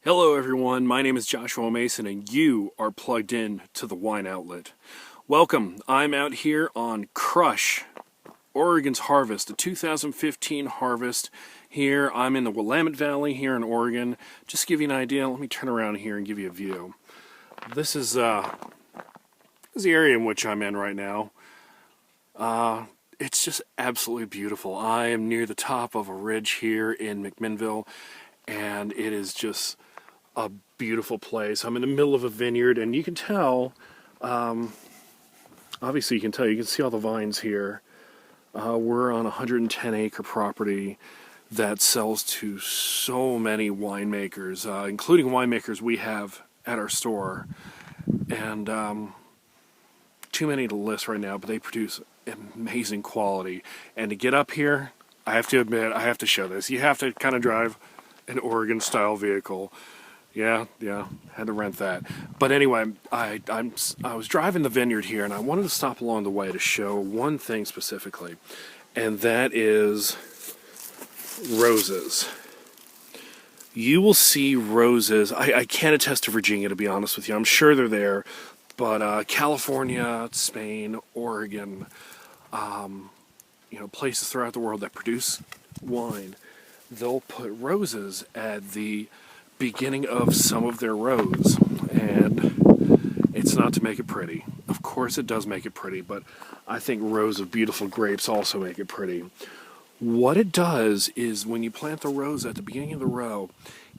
Hello everyone, my name is Joshua Mason and you are plugged in to the Wine Outlet. Welcome, I'm out here on Crush, Oregon's Harvest, the 2015 harvest. Here, I'm in the Willamette Valley here in Oregon. Just to give you an idea, let me turn around here and give you a view. This is the area in which I'm in right now. It's just absolutely beautiful. I am near the top of a ridge here in McMinnville, and it is just a beautiful place. I'm in the middle of a vineyard, and you can tell, obviously you can see all the vines here. We're on a 110-acre property that sells to so many winemakers, including winemakers we have at our store, and too many to list right now, but they produce amazing quality. And to get up here, I have to admit, I have to show this. You have to kind of drive an Oregon-style vehicle. Yeah, had to rent that. But anyway, I was driving the vineyard here, and I wanted to stop along the way to show one thing specifically, and that is roses. You will see roses. I can't attest to Virginia, to be honest with you. I'm sure they're there, but California, Spain, Oregon, places throughout the world that produce wine, they'll put roses at the beginning of some of their rows, and it's not to make it pretty. Of course it does make it pretty, but I think rows of beautiful grapes also make it pretty. What it does is when you plant the rose at the beginning of the row,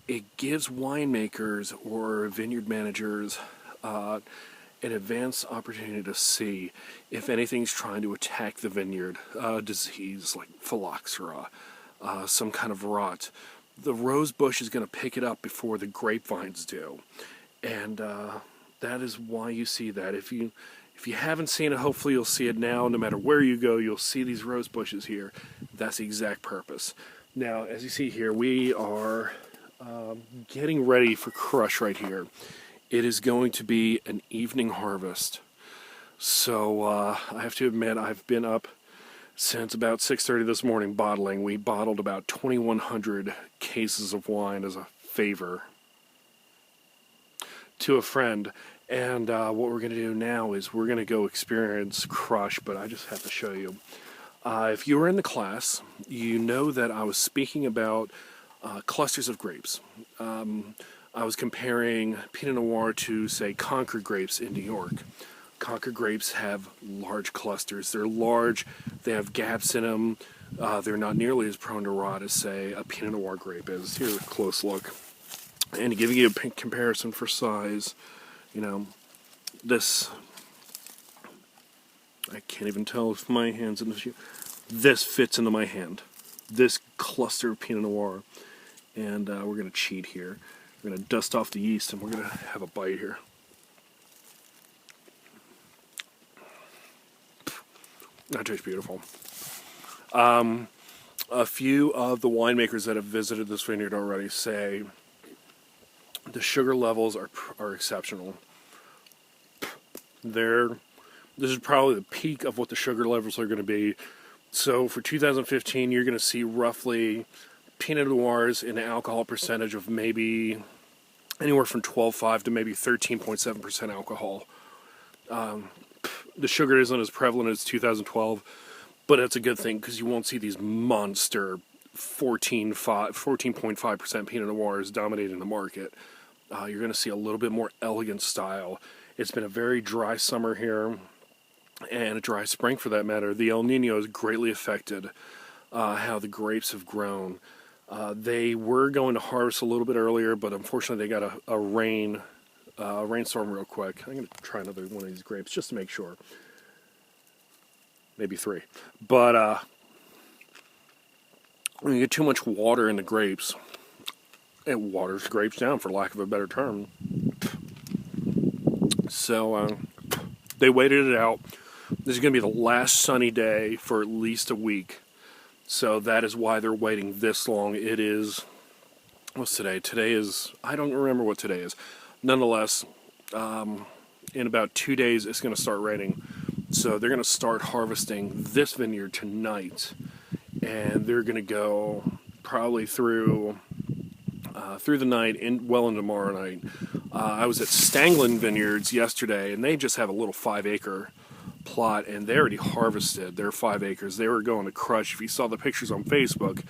it gives winemakers or vineyard managers an advanced opportunity to see if anything's trying to attack the vineyard, disease like phylloxera, some kind of rot. The rose bush is going to pick it up before the grapevines do, and that is why you see that. If you haven't seen it, hopefully you'll see it now. No matter where you go, you'll see these rose bushes here. That's the exact purpose. Now, as you see here, we are getting ready for crush right here. It is going to be an evening harvest, so I have to admit I've been up since about 6:30 this morning bottling. We bottled about 2,100 cases of wine as a favor to a friend. And what we're going to do now is we're going to go experience crush, but I just have to show you. If you were in the class, you know that I was speaking about clusters of grapes. I was comparing Pinot Noir to, say, Concord grapes in New York. Concord grapes have large clusters. They're large, they have gaps in them. They're not nearly as prone to rot as, say, a Pinot Noir grape is. Here's a close look. And to give you a comparison for size, this, I can't even tell if my hand's in the view. This fits into my hand. This cluster of Pinot Noir. And we're going to cheat here. We're going to dust off the yeast and we're going to have a bite here. That tastes beautiful. A few of the winemakers that have visited this vineyard already say the sugar levels are exceptional. This is probably the peak of what the sugar levels are going to be. So for 2015, you're going to see roughly Pinot Noirs in an alcohol percentage of maybe anywhere from 12.5 to maybe 13.7% alcohol. The sugar isn't as prevalent as 2012, but it's a good thing because you won't see these monster 14.5% Pinot Noirs dominating the market. You're going to see a little bit more elegant style. It's been a very dry summer here, and a dry spring for that matter. The El Nino has greatly affected how the grapes have grown. They were going to harvest a little bit earlier, but unfortunately they got a rainstorm real quick. I'm going to try another one of these grapes just to make sure. Maybe 3. But when you get too much water in the grapes, it waters grapes down, for lack of a better term. So they waited it out. This is going to be the last sunny day for at least a week. So that is why they're waiting this long. It is, what's today? Today is, I don't remember what today is. Nonetheless, in about 2 days it's going to start raining. So they're going to start harvesting this vineyard tonight. And they're going to go probably through through the night, well into tomorrow night. I was at Stanglin Vineyards yesterday, and they just have a little 5-acre plot, and they already harvested their 5 acres. They were going to crush. If you saw the pictures on Facebook,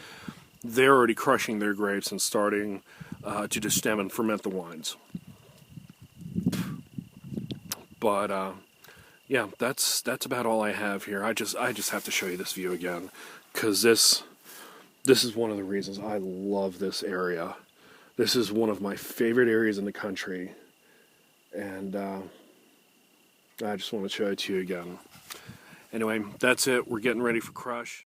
they're already crushing their grapes and starting to destem and ferment the wines. But yeah, that's about all I have here. I just have to show you this view again, because this is one of the reasons I love this area. This is one of my favorite areas in the country, and I just want to show it to you again. Anyway, that's it. We're getting ready for crush.